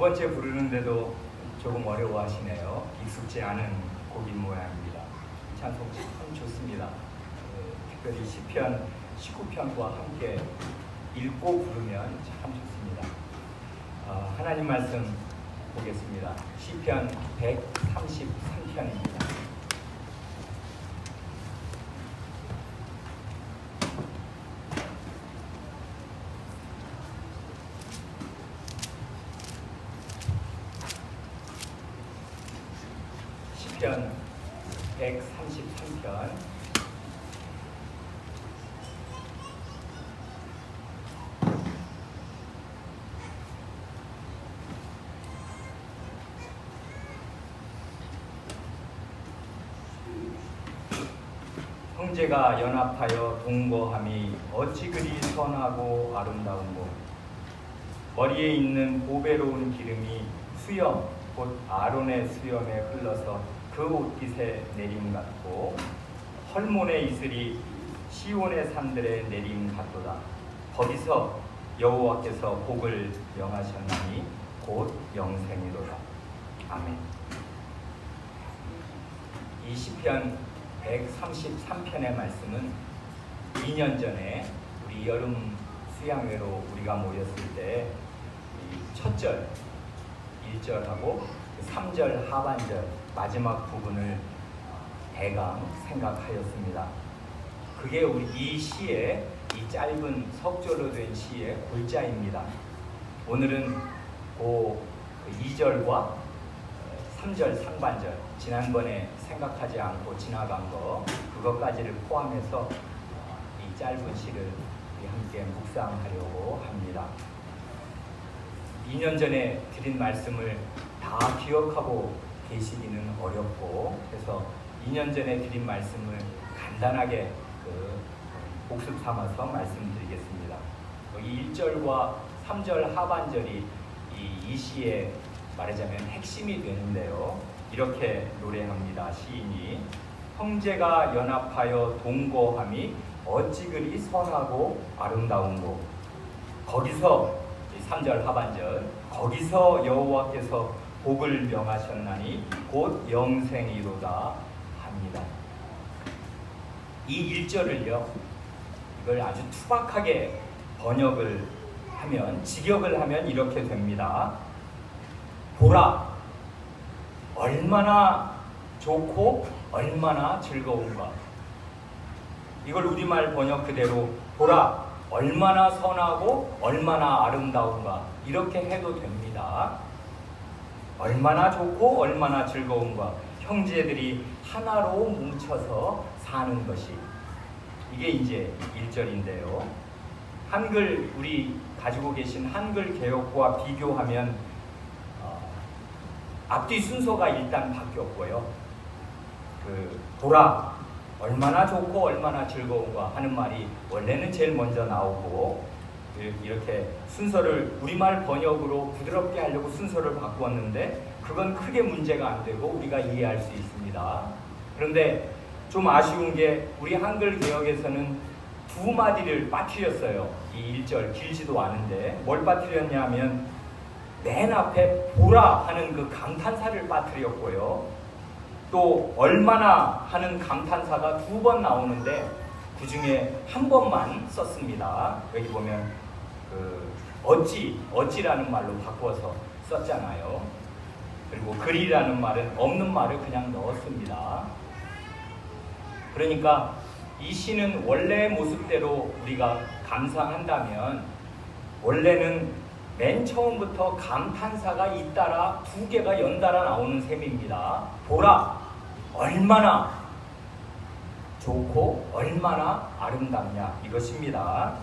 번째 부르는데도 조금 어려워하시네요. 익숙지 않은 곡인 모양입니다. 찬송 참 좋습니다. 특별히 시편 19편과 함께 읽고 부르면 참 좋습니다. 하나님 말씀 보겠습니다. 시편 133편입니다. 시편 133편 형제가 연합하여 동거함이 어찌 그리 선하고 아름다운고. 머리에 있는 보배로운 기름이 수염 곧 아론의 수염에 흘러서 그 옷깃에 내림 같고, 헐몬의 이슬이 시온의 산들에 내림 같도다. 거기서 여호와께서 복을 명하셨나니 곧 영생이로다. 아멘. 이 시편 133편의 말씀은 2년 전에 우리 여름 수양회로 우리가 모였을 때 첫 절 1절하고 3절 하반절 마지막 부분을 대강 생각하였습니다. 그게 우리 이 시의 이 짧은 석조로 된 시의 골자입니다. 오늘은 그 2절과 3절 상반절, 지난번에 생각하지 않고 지나간 거 그것까지를 포함해서 이 짧은 시를 함께 묵상하려고 합니다. 2년 전에 드린 말씀을 다 기억하고 계시기는 어렵고, 그래서 2년 전에 드린 말씀을 간단하게 복습 삼아서 말씀드리겠습니다. 여기 1절과 3절 하반절이 이 시의 말하자면 핵심이 되는데요. 이렇게 노래합니다. 시인이 형제가 연합하여 동거함이 어찌 그리 선하고 아름다운고. 거기서 3절 하반절, 거기서 여호와께서 복을 명하셨나니 곧 영생이로다 합니다. 이 1절을요, 이걸 아주 투박하게 번역을 하면, 직역을 하면 이렇게 됩니다. 보라, 얼마나 좋고 얼마나 즐거운가. 이걸 우리말 번역 그대로 보라, 얼마나 선하고 얼마나 아름다운가, 이렇게 해도 됩니다. 얼마나 좋고 얼마나 즐거운가. 형제들이 하나로 뭉쳐서 사는 것이, 이게 이제 1절인데요. 한글, 우리 가지고 계신 한글 개역과 비교하면 앞뒤 순서가 일단 바뀌었고요. 보라, 얼마나 좋고 얼마나 즐거운가 하는 말이 원래는 제일 먼저 나오고, 이렇게 순서를 우리말 번역으로 부드럽게 하려고 순서를 바꾸었는데 그건 크게 문제가 안 되고 우리가 이해할 수 있습니다. 그런데 좀 아쉬운 게 우리 한글 개역에서는 두 마디를 빠뜨렸어요. 이 1절 길지도 않은데 뭘 빠뜨렸냐면 맨 앞에 보라 하는 그 감탄사를 빠뜨렸고요. 또 얼마나 하는 감탄사가 2번 나오는데 그 중에 한 번만 썼습니다. 여기 보면 어찌라는 말로 바꿔서 썼잖아요. 그리고 그리라는 말은 없는 말을 그냥 넣었습니다. 그러니까 이 시는 원래의 모습대로 우리가 감상한다면 원래는 맨 처음부터 감탄사가 잇따라 2개가 연달아 나오는 셈입니다. 보라, 얼마나 좋고 얼마나 아름답냐, 이것입니다.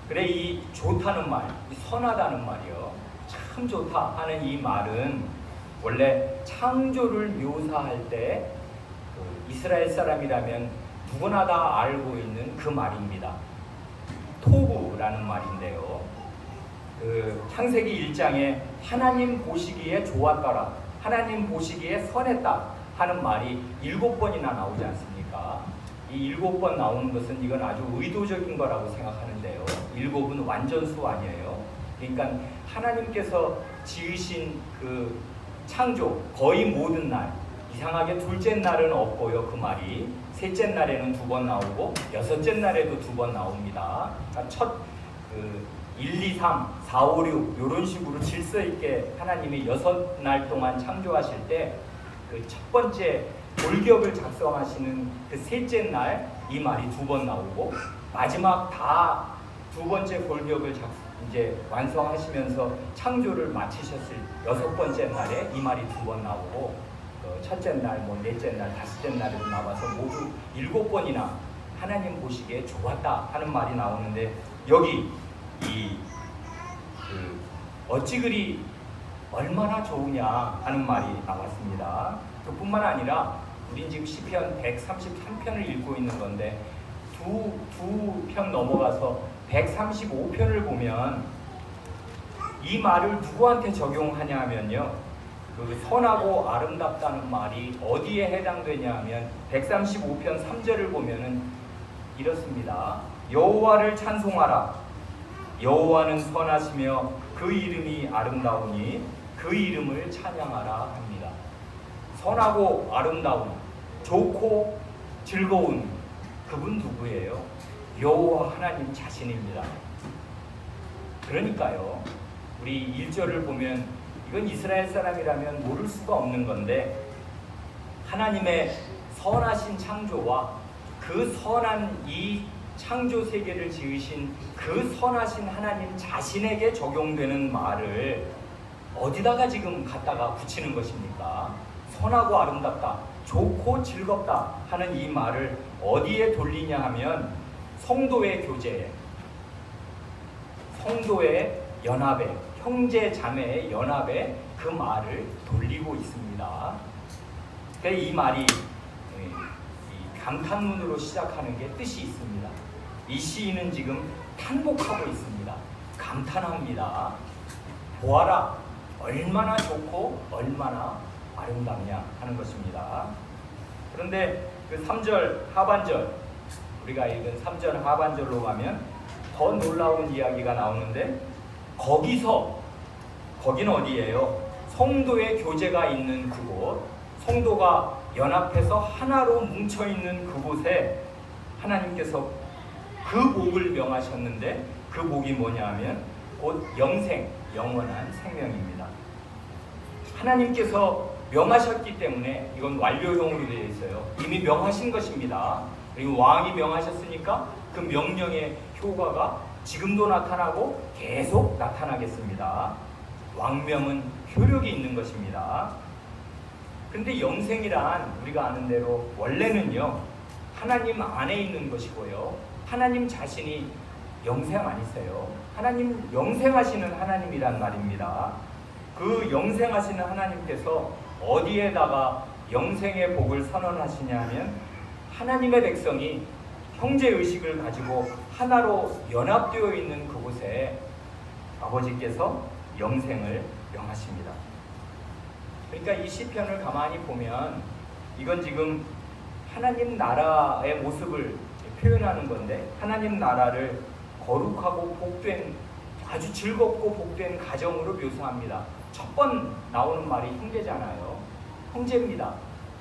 그래, 이 좋다는 말, 이 선하다는 말이요, 참 좋다 하는 이 말은 원래 창조를 묘사할 때 이스라엘 사람이라면 누구나 다 알고 있는 그 말입니다. 토부라는 말인데요. 창세기 1장에 하나님 보시기에 좋았더라, 하나님 보시기에 선했다 하는 말이 7번이나 나오지 않습니까? 이 7번 나오는 것은 이건 아주 의도적인 거라고 생각하는데요. 7은 완전수 아니에요. 그러니까 하나님께서 지으신 그 창조 거의 모든 날, 이상하게 둘째 날은 없고요. 그 말이 셋째 날에는 2번 나오고 여섯째 날에도 2번 나옵니다. 그러니까 첫 1, 2, 3, 4, 5, 6 이런 식으로 질서 있게 하나님이 6날 동안 창조하실 때 그 첫 번째 골격을 작성하시는 그 셋째 날 이 말이 2번 나오고, 마지막 다 2번째 골격을 이제 완성하시면서 창조를 마치셨을 6번째 날에 이 말이 2번 나오고, 첫째 날, 넷째 날, 다섯째 날에도 나와서 모두 7번이나 하나님 보시기에 좋았다 하는 말이 나오는데, 여기 어찌 그리 얼마나 좋으냐 하는 말이 나왔습니다. 그뿐만 아니라 우린 지금 시편 133편을 읽고 있는 건데 두 편 넘어가서 135편을 보면 이 말을 누구한테 적용하냐 하면요, 그 선하고 아름답다는 말이 어디에 해당되냐 하면 135편 3절을 보면은 이렇습니다. 여호와를 찬송하라. 여호와는 선하시며 그 이름이 아름다우니 그 이름을 찬양하라 합니다. 선하고 아름다운, 좋고 즐거운 그분 누구예요? 여호와 하나님 자신입니다. 그러니까요, 우리 1절을 보면 이건 이스라엘 사람이라면 모를 수가 없는 건데, 하나님의 선하신 창조와 그 선한 이 창조 세계를 지으신 그 선하신 하나님 자신에게 적용되는 말을 어디다가 지금 갖다가 붙이는 것입니까? 선하고 아름답다, 좋고 즐겁다 하는 이 말을 어디에 돌리냐 하면 성도의 교제에, 성도의 연합에, 형제 자매의 연합에 그 말을 돌리고 있습니다. 이 말이 감탄문으로 시작하는 게 뜻이 있습니다. 이 시인은 지금 탄복하고 있습니다. 감탄합니다. 보아라, 얼마나 좋고 얼마나 아름답냐 하는 것입니다. 그런데 그 3절 하반절, 우리가 읽은 3절 하반절로 가면 더 놀라운 이야기가 나오는데, 거기는 어디예요? 성도의 교제가 있는 그곳, 성도가 연합해서 하나로 뭉쳐있는 그곳에 하나님께서 그 복을 명하셨는데, 그 복이 뭐냐 하면 곧 영생, 영원한 생명입니다. 하나님께서 명하셨기 때문에 이건 완료형으로 되어 있어요. 이미 명하신 것입니다. 그리고 왕이 명하셨으니까 그 명령의 효과가 지금도 나타나고 계속 나타나겠습니다. 왕명은 효력이 있는 것입니다. 그런데 영생이란 우리가 아는 대로 원래는요, 하나님 안에 있는 것이고요, 하나님 자신이 영생 아니세요. 하나님 영생하시는 하나님이란 말입니다. 그 영생하시는 하나님께서 어디에다가 영생의 복을 선언하시냐면, 하나님의 백성이 형제의식을 가지고 하나로 연합되어 있는 그곳에 아버지께서 영생을 명하십니다. 그러니까 이 시편을 가만히 보면 이건 지금 하나님 나라의 모습을 표현하는 건데, 하나님 나라를 거룩하고 복된, 아주 즐겁고 복된 가정으로 묘사합니다. 첫 번 나오는 말이 형제잖아요. 형제입니다.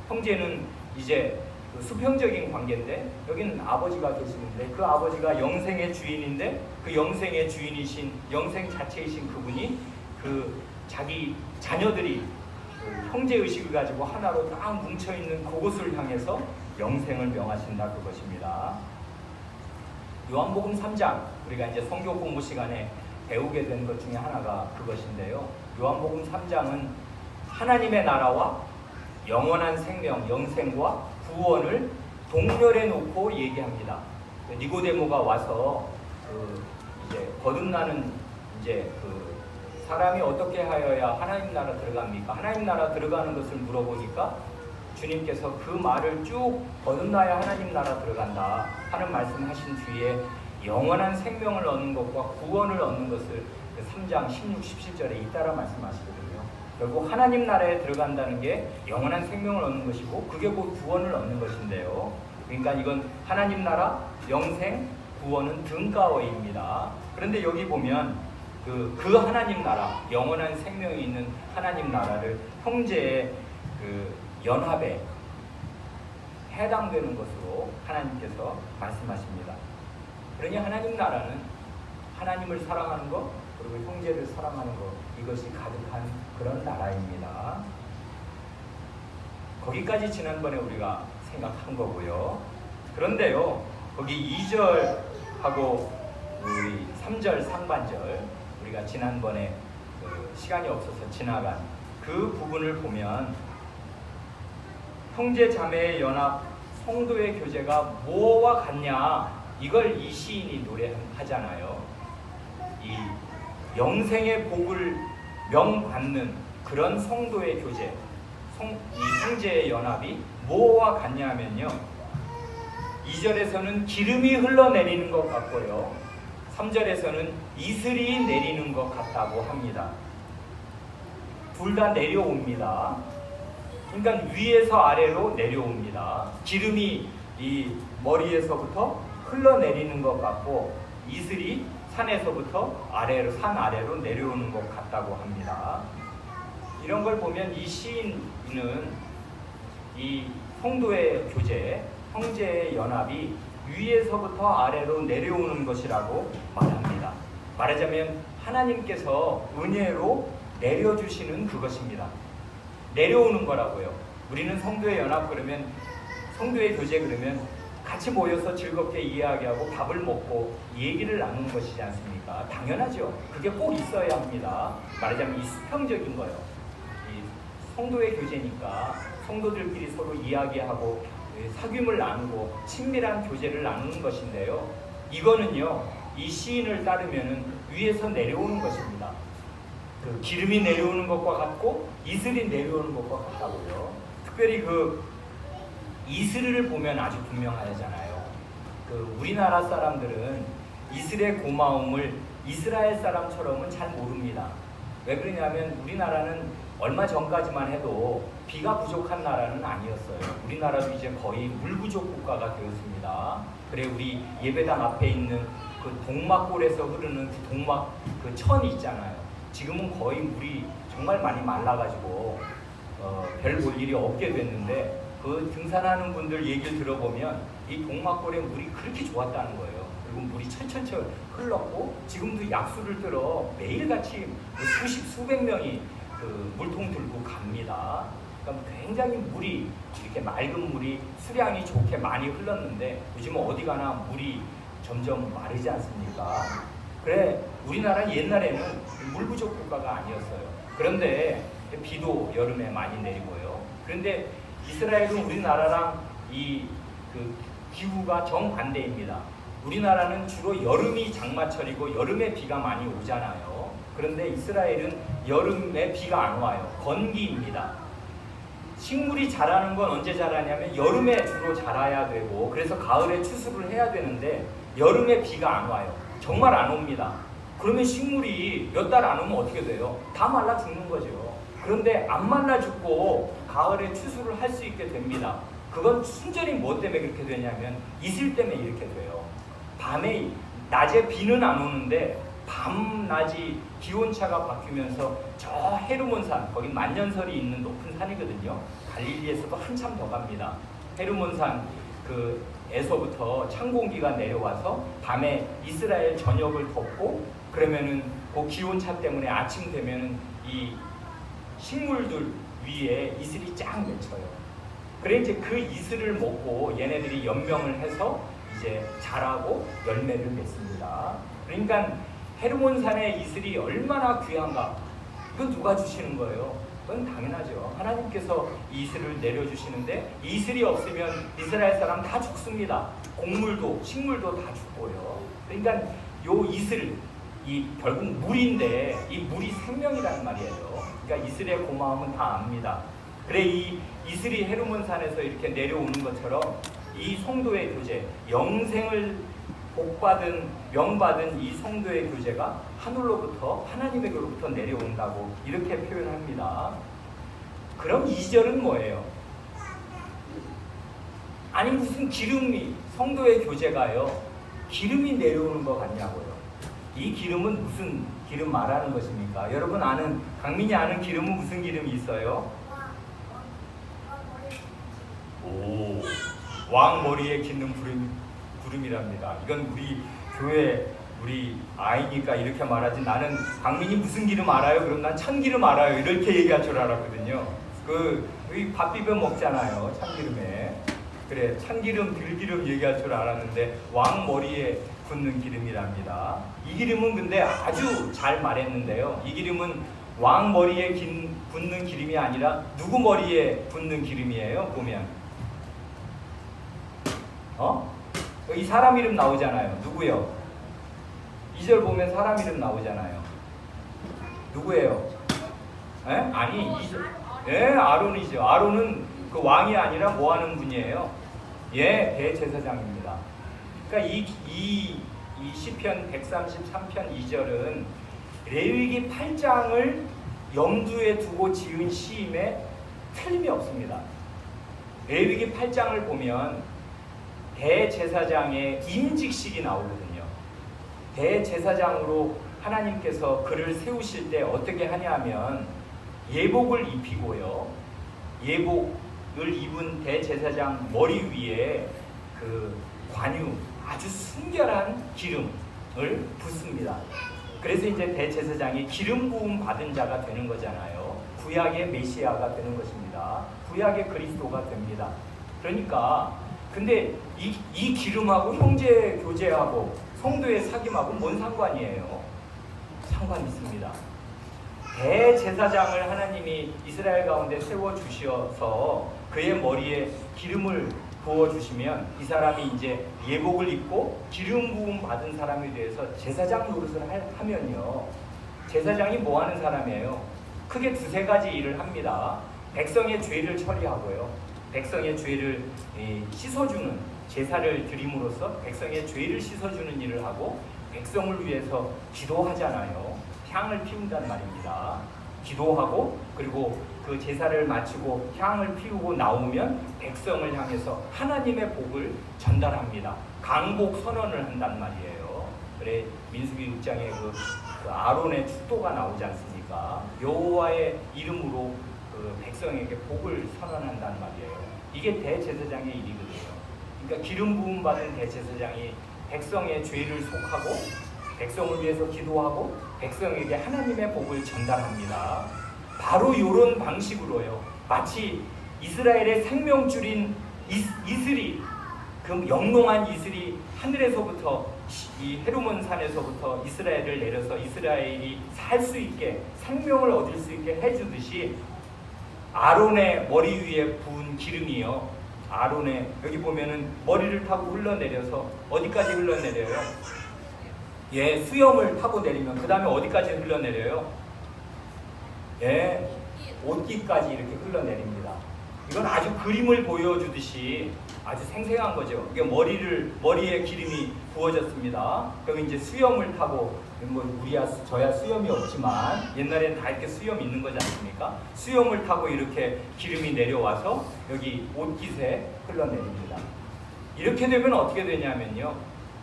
형제는 이제 그 수평적인 관계인데, 여기는 아버지가 계시는데 그 아버지가 영생의 주인인데, 그 영생의 주인이신, 영생 자체이신 그분이 그 자기 자녀들이 그 형제의식을 가지고 하나로 딱 뭉쳐있는 그곳을 향해서 영생을 명하신다, 그것입니다. 요한복음 3장, 우리가 이제 성경 공부 시간에 배우게 된 것 중에 하나가 그것인데요. 요한복음 3장은 하나님의 나라와 영원한 생명, 영생과 구원을 동렬해 놓고 얘기합니다. 니고데모가 와서 이제 거듭나는 이제 사람이 어떻게 하여야 하나님 나라 들어갑니까? 하나님 나라 들어가는 것을 물어보니까 주님께서 그 말을 쭉 거듭나야 하나님 나라 들어간다 하는 말씀하신 뒤에 영원한 생명을 얻는 것과 구원을 얻는 것을 3장 16, 17절에 잇따라 말씀하시거든요. 결국 하나님 나라에 들어간다는 게 영원한 생명을 얻는 것이고, 그게 곧 구원을 얻는 것인데요. 그러니까 이건 하나님 나라, 영생, 구원은 등가어입니다. 그런데 여기 보면 그 하나님 나라, 영원한 생명이 있는 하나님 나라를 형제의 그 연합에 해당되는 것으로 하나님께서 말씀하십니다. 그러니 하나님 나라는 하나님을 사랑하는 것, 그리고 형제를 사랑하는 것, 이것이 가득한 그런 나라입니다. 거기까지 지난번에 우리가 생각한 거고요. 그런데요, 거기 2절하고 우리 3절 상반절, 우리가 지난번에 시간이 없어서 지나간 그 부분을 보면 형제 자매의 연합, 성도의 교제가 뭐와 같냐, 이걸 이 시인이 노래하잖아요. 이 영생의 복을 명받는 그런 성도의 교제, 이 형제의 연합이 뭐와 같냐면요, 2절에서는 기름이 흘러내리는 것 같고요, 3절에서는 이슬이 내리는 것 같다고 합니다. 둘 다 내려옵니다. 그러니까 위에서 아래로 내려옵니다. 기름이 이 머리에서부터 흘러내리는 것 같고, 이슬이 산에서부터 아래로, 산 아래로 내려오는 것 같다고 합니다. 이런 걸 보면 이 시인은 이 성도의 교제, 형제의 연합이 위에서부터 아래로 내려오는 것이라고 말합니다. 말하자면 하나님께서 은혜로 내려주시는 그것입니다. 내려오는 거라고요. 우리는 성도의 연합 그러면, 성도의 교제 그러면 같이 모여서 즐겁게 이야기하고 밥을 먹고 얘기를 나누는 것이지 않습니까? 당연하죠. 그게 꼭 있어야 합니다. 말하자면 이 수평적인 거요. 이 성도의 교제니까 성도들끼리 서로 이야기하고 사귐을 나누고 친밀한 교제를 나누는 것인데요, 이거는요, 이 시인을 따르면 위에서 내려오는 것입니다. 그 기름이 내려오는 것과 같고 이슬이 내려오는 것과 같다고요. 특별히 그 이슬을 보면 아주 분명하잖아요. 그 우리나라 사람들은 이슬의 고마움을 이스라엘 사람처럼은 잘 모릅니다. 왜 그러냐면 우리나라는 얼마 전까지만 해도 비가 부족한 나라는 아니었어요. 우리나라도 이제 거의 물 부족 국가가 되었습니다. 그래, 우리 예배당 앞에 있는 그 동막골에서 흐르는 그 동막 그 천이 있잖아요. 지금은 거의 물이 정말 많이 말라가지고 별 볼 일이 없게 됐는데, 그 등산하는 분들 얘기를 들어보면 이 동막골에 물이 그렇게 좋았다는 거예요. 그리고 물이 철철철 흘렀고 지금도 약수를 들어 매일같이 수백 명이 그 물통 들고 갑니다. 그러니까 굉장히 물이, 이렇게 맑은 물이 수량이 좋게 많이 흘렀는데 요즘은 어디 가나 물이 점점 마르지 않습니까? 그래, 우리나라는 옛날에는 물 부족 국가가 아니었어요. 그런데 비도 여름에 많이 내리고요. 그런데 이스라엘은 우리나라랑 그 기후가 정반대입니다. 우리나라는 주로 여름이 장마철이고 여름에 비가 많이 오잖아요. 그런데 이스라엘은 여름에 비가 안 와요. 건기입니다. 식물이 자라는 건 언제 자라냐면 여름에 주로 자라야 되고, 그래서 가을에 추수를 해야 되는데 여름에 비가 안 와요. 정말 안 옵니다. 그러면 식물이 몇 달 안 오면 어떻게 돼요? 다 말라 죽는 거죠. 그런데 안 말라 죽고 가을에 추수를 할 수 있게 됩니다. 그건 순전히 뭐 때문에 그렇게 되냐면 이슬 때문에 이렇게 돼요. 밤에, 낮에 비는 안 오는데 밤낮이 기온차가 바뀌면서 저 헤르몬산, 거기 만년설이 있는 높은 산이거든요. 갈릴리에서도 한참 더 갑니다. 헤르몬산 에서부터 찬 공기가 내려와서 밤에 이스라엘 전역을 덮고, 그러면은 그 기온차 때문에 아침 되면은 이 식물들 위에 이슬이 쫙 맺혀요. 그래 이제 그 이슬을 먹고 얘네들이 연명을 해서 이제 자라고 열매를 맺습니다. 그러니까 헤르몬산의 이슬이 얼마나 귀한가, 그건 누가 주시는 거예요? 그건 당연하죠. 하나님께서 이 이슬을 내려주시는데, 이슬이 없으면 이스라엘 사람 다 죽습니다. 곡물도 식물도 다 죽고요. 그러니까 요 이슬, 이 결국 물인데 이 물이 생명이라는 말이에요. 그러니까 이슬의 고마움은 다 압니다. 그래, 이 이슬이 헤르몬산에서 이렇게 내려오는 것처럼 이 성도의 교제, 영생을 복받은, 명받은 이 성도의 교제가 하늘로부터, 하나님에게로부터 내려온다고 이렇게 표현합니다. 그럼 2절은 뭐예요? 아니 무슨 기름이, 성도의 교제가요, 기름이 내려오는 것 같냐고요. 이 기름은 무슨 기름 말하는 것입니까? 여러분 아는, 강민이 아는 기름은 무슨 기름이 있어요? 오, 왕 머리에 깃는 구름이랍니다. 이건 우리 교회 우리 아이니까 이렇게 말하지, 나는 강민이 무슨 기름 알아요? 그럼 난 참기름 알아요. 이렇게 얘기할 줄 알았거든요. 여기 밥 비벼 먹잖아요, 참기름에. 그래, 참기름, 들기름 얘기할 줄 알았는데 왕 머리에 붓는 기름이랍니다. 이 기름은 근데 아주 잘 말했는데요. 이 기름은 왕 머리에 붓는 기름이 아니라 누구 머리에 붓는 기름이에요? 보면 여기 사람 이름 나오잖아요. 누구요? 2절 보면 사람 이름 나오잖아요. 누구예요? 에? 아니 2절. 예, 아론이죠. 아론은 그 왕이 아니라 뭐 하는 분이에요? 예, 대제사장입니다. 그러니까 이 시편 133편 2절은 레위기 8장을 염두에 두고 지은 시임에 틀림이 없습니다. 레위기 8장을 보면 대제사장의 임직식이 나오거든요. 대제사장으로 하나님께서 그를 세우실 때 어떻게 하냐면 예복을 입히고요. 예복을 입은 대제사장 머리 위에 그 관유, 아주 순결한 기름을 붓습니다. 그래서 이제 대제사장이 기름 부음 받은 자가 되는 거잖아요. 구약의 메시아가 되는 것입니다. 구약의 그리스도가 됩니다. 그러니까 근데 이 기름하고 형제 교제하고 성도의 사귐하고 뭔 상관이에요? 상관 있습니다. 대제사장을 하나님이 이스라엘 가운데 세워주셔서 그의 머리에 기름을 부어주시면 이 사람이 이제 예복을 입고 기름 부음 받은 사람에 대해서 제사장 노릇을 하면요. 제사장이 뭐 하는 사람이에요? 크게 두세 가지 일을 합니다. 백성의 죄를 처리하고요. 백성의 죄를 씻어주는, 제사를 드림으로써 백성의 죄를 씻어주는 일을 하고, 백성을 위해서 기도하잖아요. 향을 피운단 말입니다. 기도하고 그리고 그 제사를 마치고 향을 피우고 나오면 백성을 향해서 하나님의 복을 전달합니다. 강복 선언을 한단 말이에요. 그래 민수기 6장에 그 아론의 축도가 나오지 않습니까? 여호와의 이름으로 그 백성에게 복을 선언한단 말이에요. 이게 대제사장의 일이거든요. 그러니까 기름 부음 받은 대제사장이 백성의 죄를 속하고 백성을 위해서 기도하고 백성에게 하나님의 복을 전달합니다. 바로 이런 방식으로요. 마치 이스라엘의 생명줄인 이슬이, 그 영롱한 이슬이 하늘에서부터 이 헤르몬 산에서부터 이스라엘을 내려서 이스라엘이 살 수 있게, 생명을 얻을 수 있게 해주듯이 아론의 머리 위에 부은 기름이요. 아론의, 여기 보면은 머리를 타고 흘러내려서 어디까지 흘러내려요? 예, 수염을 타고 내리면 그 다음에 어디까지 흘러내려요? 예, 옷깃까지 이렇게 흘러내립니다. 이건 아주 그림을 보여주듯이 아주 생생한 거죠. 이게 머리에 기름이 부어졌습니다. 그럼 이제 수염을 타고, 뭐 우리야 저야 수염이 없지만 옛날에는 다 이렇게 수염 있는 거지 않습니까? 수염을 타고 이렇게 기름이 내려와서 여기 옷깃에 흘러내립니다. 이렇게 되면 어떻게 되냐면요,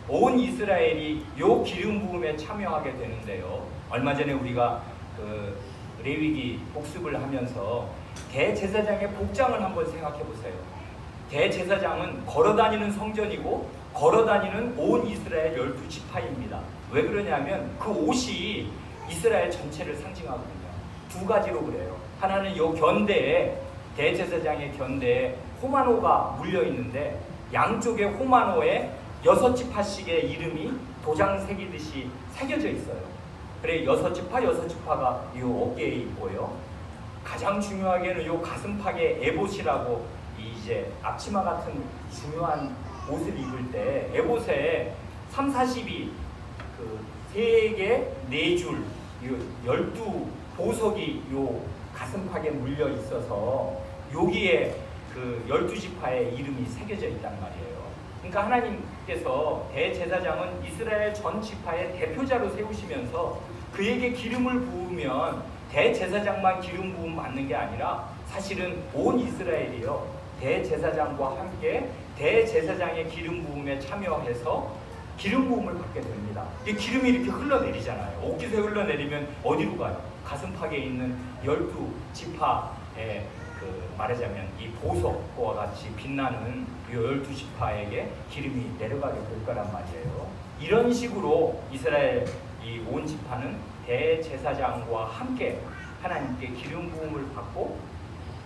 온 이스라엘이 요 기름 부음에 참여하게 되는데요. 얼마 전에 우리가 그 레위기 복습을 하면서 대제사장의 복장을 한번 생각해 보세요. 대제사장은 걸어다니는 성전이고 걸어다니는 온 이스라엘 12지파입니다. 왜 그러냐면 그 옷이 이스라엘 전체를 상징하거든요. 두 가지로 그래요. 하나는 요 견대에, 대제사장의 견대에 호마노가 물려 있는데 양쪽에 호마노에 6지파씩의 이름이 도장 새기듯이 새겨져 있어요. 그래 6지파가 이 어깨에 있고요. 가장 중요하게는 이 가슴팍에 에봇이라고 이제 앞치마 같은 중요한 옷을 입을 때 에봇에 3, 40이 그 3개, 4줄, 12보석이 요 가슴팍에 물려 있어서 여기에 그 12지파의 이름이 새겨져 있단 말이에요. 그러니까 하나님께서 대제사장은 이스라엘 전 지파의 대표자로 세우시면서 그에게 기름을 부으면 대제사장만 기름 부음 받는 게 아니라 사실은 온 이스라엘이요, 대제사장과 함께 대제사장의 기름 부음에 참여해서 기름 부음을 받게 됩니다. 이 기름이 이렇게 흘러내리잖아요. 옷깃에 흘러내리면 어디로 가요? 가슴팍에 있는 12지파의 말하자면 이 보석과 같이 빛나는 이 12지파에게 기름이 내려가게 될 거란 말이에요. 이런 식으로 이스라엘 이 온 지파는 대제사장과 함께 하나님께 기름 부음을 받고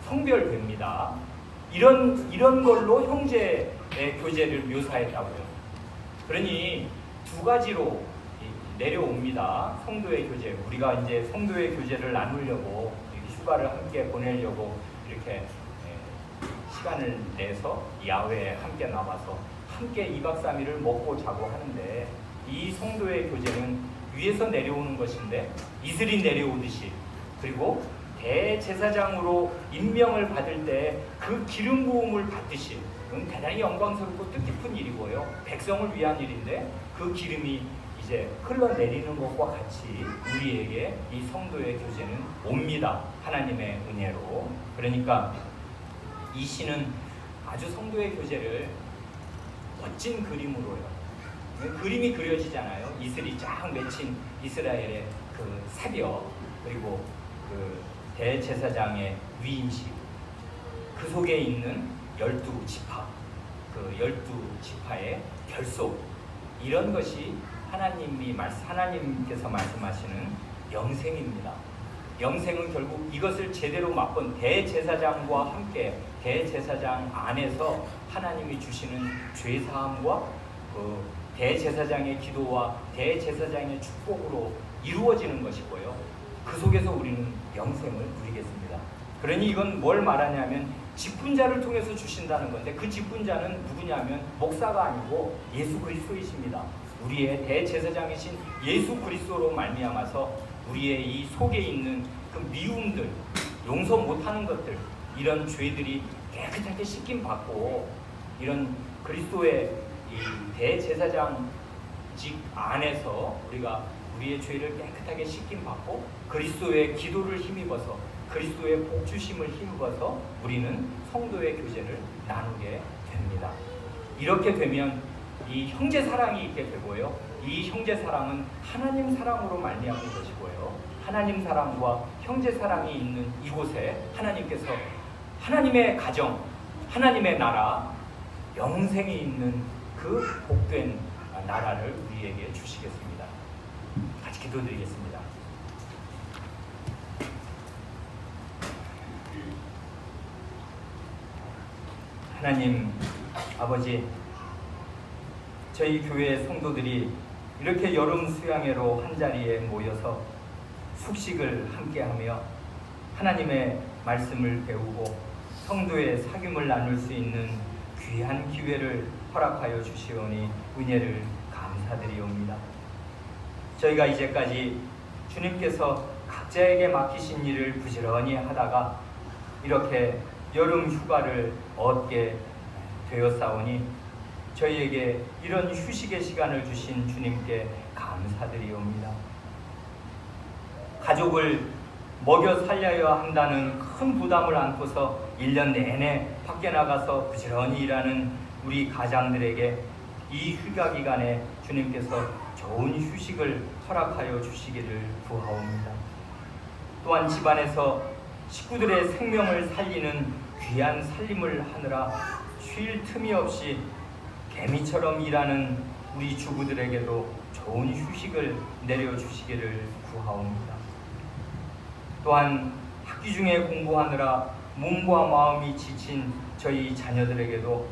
성별됩니다. 이런 걸로 형제의 교제를 묘사했다고요. 그러니 두 가지로 내려옵니다. 성도의 교제. 우리가 이제 성도의 교제를 나누려고 휴가를 함께 보내려고 이렇게 시간을 내서 야외에 함께 나와서 함께 2박 3일을 먹고 자고 하는데, 이 성도의 교제는 위에서 내려오는 것인데 이슬이 내려오듯이, 그리고 대제사장으로 임명을 받을 때 그 기름 부음을 받듯이, 그건 대단히 영광스럽고 뜻깊은 일이고요. 백성을 위한 일인데 그 기름이 이제 흘러내리는 것과 같이 우리에게 이 성도의 교제는 옵니다. 하나님의 은혜로. 그러니까 이 시는 아주 성도의 교제를 멋진 그림으로요. 그림이 그려지잖아요. 이슬이 쫙 맺힌 이스라엘의 그 사벽, 그리고 그 대제사장의 위임식, 그 속에 있는 12지파, 그 12지파의 결속, 이런 것이 하나님께서 말씀하시는 영생입니다. 영생은 결국 이것을 제대로 맛본 대제사장과 함께 대제사장 안에서 하나님이 주시는 죄사함과 그 대제사장의 기도와 대제사장의 축복으로 이루어지는 것이고요. 그 속에서 우리는 영생을 누리겠습니다. 그러니 이건 뭘 말하냐면 직분자를 통해서 주신다는 건데, 그 직분자는 누구냐면 목사가 아니고 예수 그리스도이십니다. 우리의 대제사장이신 예수 그리스도로 말미암아서 우리의 이 속에 있는 그 미움들, 용서 못하는 것들, 이런 죄들이 깨끗하게 씻김 받고, 이런 그리스도의 이 대제사장직 안에서 우리가 우리의 죄를 깨끗하게 씻김 받고 그리스도의 기도를 힘입어서, 그리스도의 복주심을 힘입어서 우리는 성도의 교제를 나누게 됩니다. 이렇게 되면 이 형제 사랑이 있게 되고요. 이 형제 사랑은 하나님 사랑으로 말미암은 것이고요. 하나님 사랑과 형제 사랑이 있는 이곳에 하나님께서 하나님의 가정, 하나님의 나라, 영생이 있는 그 복된 나라를 우리에게 주시겠습니다. 같이 기도드리겠습니다. 하나님 아버지, 저희 교회 성도들이 이렇게 여름 수양회로 한자리에 모여서 숙식을 함께하며 하나님의 말씀을 배우고 성도의 사귐을 나눌 수 있는 귀한 기회를 허락하여 주시오니 은혜를 감사드리옵니다. 저희가 이제까지 주님께서 각자에게 맡기신 일을 부지런히 하다가 이렇게 여름 휴가를 얻게 되었사오니 저희에게 이런 휴식의 시간을 주신 주님께 감사드리옵니다. 가족을 먹여 살려야 한다는 큰 부담을 안고서 1년 내내 밖에 나가서 부지런히 일하는 우리 가장들에게 이 휴가 기간에 주님께서 좋은 휴식을 허락하여 주시기를 구하옵니다. 또한 집안에서 식구들의 생명을 살리는 귀한 살림을 하느라 쉴 틈이 없이 개미처럼 일하는 우리 주부들에게도 좋은 휴식을 내려주시기를 구하옵니다. 또한 학기 중에 공부하느라 몸과 마음이 지친 저희 자녀들에게도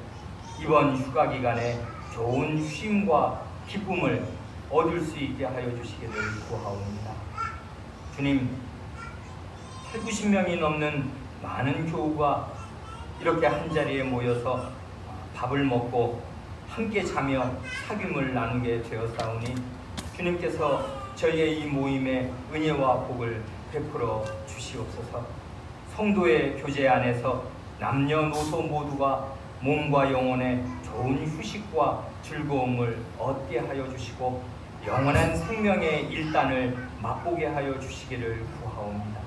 이번 휴가 기간에 좋은 쉼과 기쁨을 얻을 수 있게 하여 주시기를 구하옵니다. 주님, 80~90명이 넘는 많은 교우가 이렇게 한자리에 모여서 밥을 먹고 함께 자며 사귐을 나누게 되었사오니 주님께서 저희의 이 모임에 은혜와 복을 베풀어 주시옵소서. 성도의 교제 안에서 남녀노소 모두가 몸과 영혼의 좋은 휴식과 즐거움을 얻게 하여 주시고 영원한 생명의 일단을 맛보게 하여 주시기를 구하옵니다.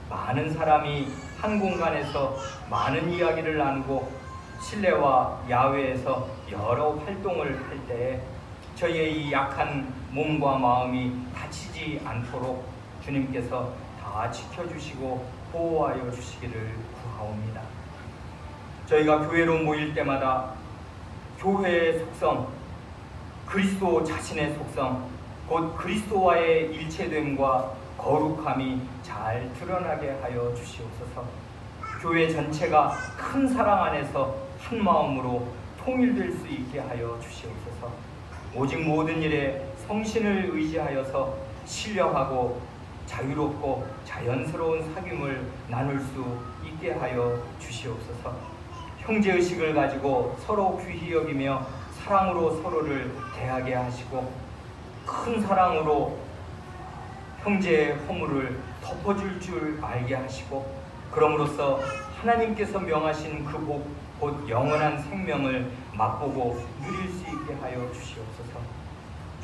많은 사람이 한 공간에서 많은 이야기를 나누고 실내와 야외에서 여러 활동을 할 때에 저희의 이 약한 몸과 마음이 다치지 않도록 주님께서 다 지켜주시고 보호하여 주시기를 구하옵니다. 저희가 교회로 모일 때마다 교회의 속성, 그리스도 자신의 속성, 곧 그리스도와의 일체됨과 거룩함이 잘 드러나게 하여 주시옵소서. 교회 전체가 큰 사랑 안에서 한 마음으로 통일될 수 있게 하여 주시옵소서. 오직 모든 일에 성신을 의지하여서 신령하고 자유롭고 자연스러운 사귐을 나눌 수 있게 하여 주시옵소서. 형제의식을 가지고 서로 귀히 여기며 사랑으로 서로를 대하게 하시고 큰 사랑으로 형제의 허물을 덮어줄 줄 알게 하시고 그럼으로써 하나님께서 명하신 그 복, 곧 영원한 생명을 맛보고 누릴 수 있게 하여 주시옵소서.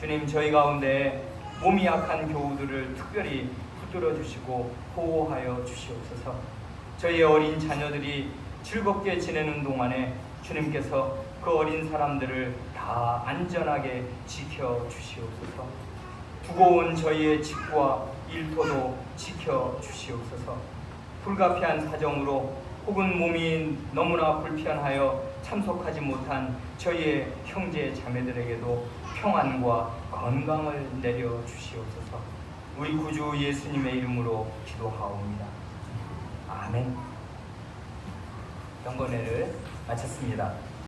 주님, 저희 가운데 몸이 약한 교우들을 특별히 붙들어 주시고 보호하여 주시옵소서. 저희의 어린 자녀들이 즐겁게 지내는 동안에 주님께서 그 어린 사람들을 다 안전하게 지켜 주시옵소서. 두고 온 저희의 직구와 일터도 지켜 주시옵소서. 불가피한 사정으로 혹은 몸이 너무나 불편하여 참석하지 못한 저희의 형제 자매들에게도 평안과 건강을 내려 주시옵소서. 우리 구주 예수님의 이름으로 기도하옵니다. 아멘. 경건회를 마쳤습니다.